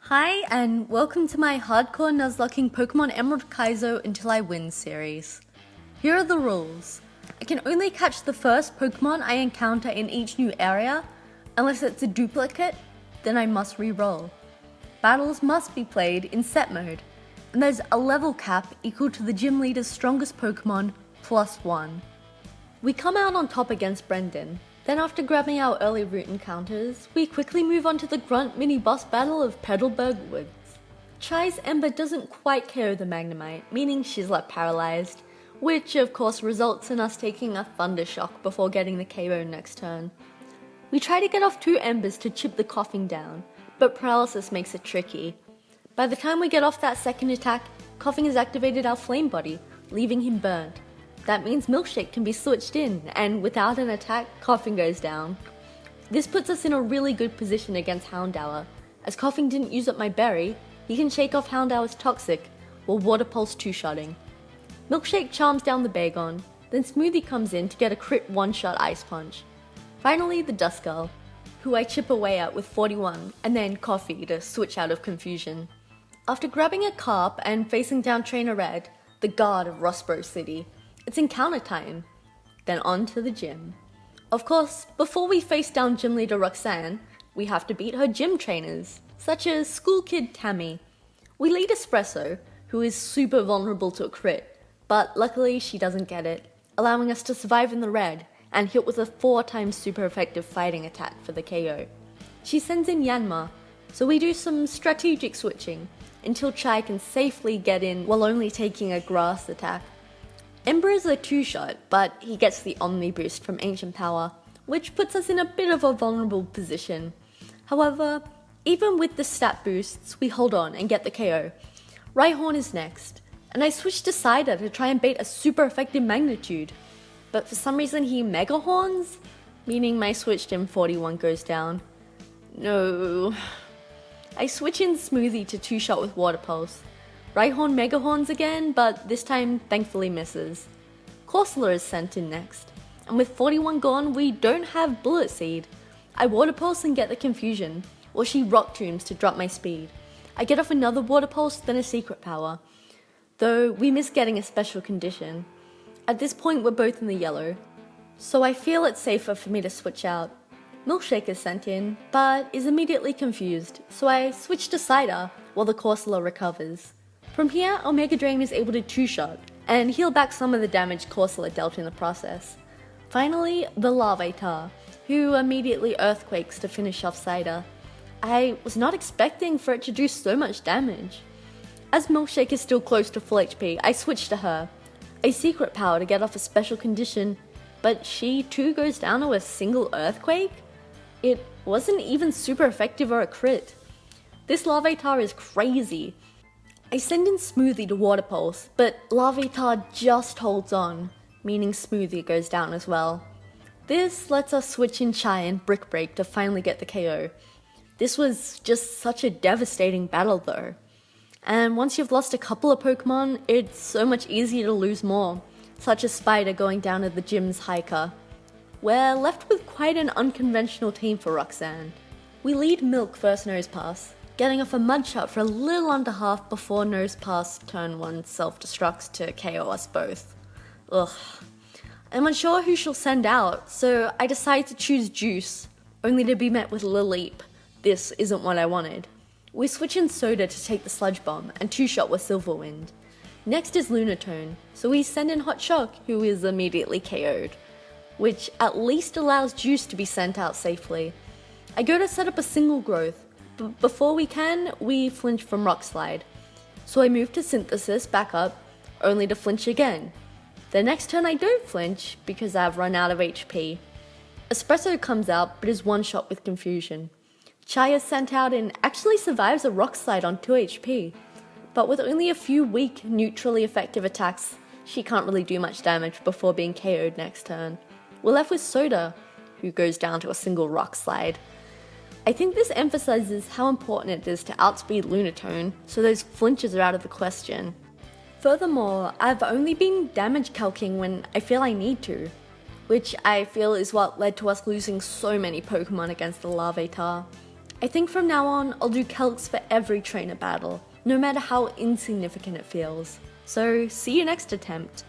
Hi, and welcome to my Hardcore Nuzlocking Pokemon Emerald Kaizo Until I Win series. Here are the rules. I can only catch the first Pokemon I encounter in each new area, unless it's a duplicate, then I must re-roll. Battles must be played in set mode, and there's a level cap equal to the gym leader's strongest Pokemon +1. We come out on top against Brendan. Then after grabbing our early route encounters, we quickly move on to the grunt mini-boss battle of Petalburg Woods. Chai's Ember doesn't quite KO the Magnemite, meaning she's left paralyzed, which of course results in us taking a Thunder Shock before getting the KO next turn. We try to get off 2 Embers to chip the coughing down, but paralysis makes it tricky. By the time we get off that second attack, coughing has activated our Flame Body, leaving him burnt. That means Milkshake can be switched in, and without an attack, coughing goes down. This puts us in a really good position against Houndour. As coughing didn't use up my berry, he can shake off Houndour's Toxic, while Water Pulse 2-shotting. Milkshake charms down the Bagon, then Smoothie comes in to get a crit one-shot Ice Punch. Finally, the Duskull, who I chip away at with 41, and then Coffee to switch out of confusion. After grabbing a Carp and facing down Trainer Red, the god of Rustboro City, it's encounter time. Then on to the gym. Of course, before we face down gym leader Roxanne, we have to beat her gym trainers, such as school kid Tammy. We lead Espresso, who is super vulnerable to a crit, but luckily she doesn't get it, allowing us to survive in the red and hit with a 4x super effective fighting attack for the KO. She sends in Yanma, so we do some strategic switching until Chai can safely get in while only taking a grass attack. Ember is a 2-shot, but he gets the Omni Boost from Ancient Power, which puts us in a bit of a vulnerable position. However, even with the stat boosts, we hold on and get the KO. Rhyhorn is next, and I switch to Cider to try and bait a super effective Magnitude. But for some reason he Mega Horns, meaning my switched in 41 goes down. No. I switch in Smoothie to 2-shot with Water Pulse. Rhyhorn Mega Horns again, but this time thankfully misses. Corsola is sent in next, and with 41 gone, we don't have Bullet Seed. I Water Pulse and get the confusion, while she Rock Tombs to drop my speed. I get off another Water Pulse, then a Secret Power, though we miss getting a special condition. At this point we're both in the yellow, so I feel it's safer for me to switch out. Milkshake is sent in, but is immediately confused, so I switch to Cider while the Corsola recovers. From here, Omega Drain is able to 2-shot, and heal back some of the damage Corsola dealt in the process. Finally, the Larvitar, who immediately Earthquakes to finish off Cider. I was not expecting for it to do so much damage. As Milkshake is still close to full HP, I switch to her. A Secret Power to get off a special condition, but she too goes down to a single Earthquake? It wasn't even super effective or a crit. This Larvitar is crazy. I send in Smoothie to Water Pulse, but Larvitar just holds on, meaning Smoothie goes down as well. This lets us switch in Chai and Brick Break to finally get the KO. This was just such a devastating battle though. And once you've lost a couple of Pokemon, it's so much easier to lose more, such as Spider going down to the gym's Hiker. We're left with quite an unconventional team for Roxanne. We lead Milk first Nose Pass, getting off a Mud Shot for a little under half before Nose Pass turn 1 self-destructs to KO us both. Ugh. I'm unsure who she'll send out, so I decide to choose Juice, only to be met with Lilleep. This isn't what I wanted. We switch in Soda to take the Sludge Bomb, and 2-shot with Silverwind. Next is Lunatone, so we send in Hot Shock, who is immediately KO'd, which at least allows Juice to be sent out safely. I go to set up a single growth, but before we can, we flinch from Rock Slide. So I move to Synthesis back up, only to flinch again. The next turn I don't flinch, because I've run out of HP. Espresso comes out, but is 1-shot with Confusion. Chai is sent out and actually survives a Rock Slide on 2 HP. But with only a few weak, neutrally effective attacks, she can't really do much damage before being KO'd next turn. We're left with Soda, who goes down to a single Rock Slide. I think this emphasizes how important it is to outspeed Lunatone, so those flinches are out of the question. Furthermore, I've only been damage calcing when I feel I need to, which I feel is what led to us losing so many Pokemon against the Larvitar. I think from now on, I'll do calcs for every trainer battle, no matter how insignificant it feels. So see you next attempt.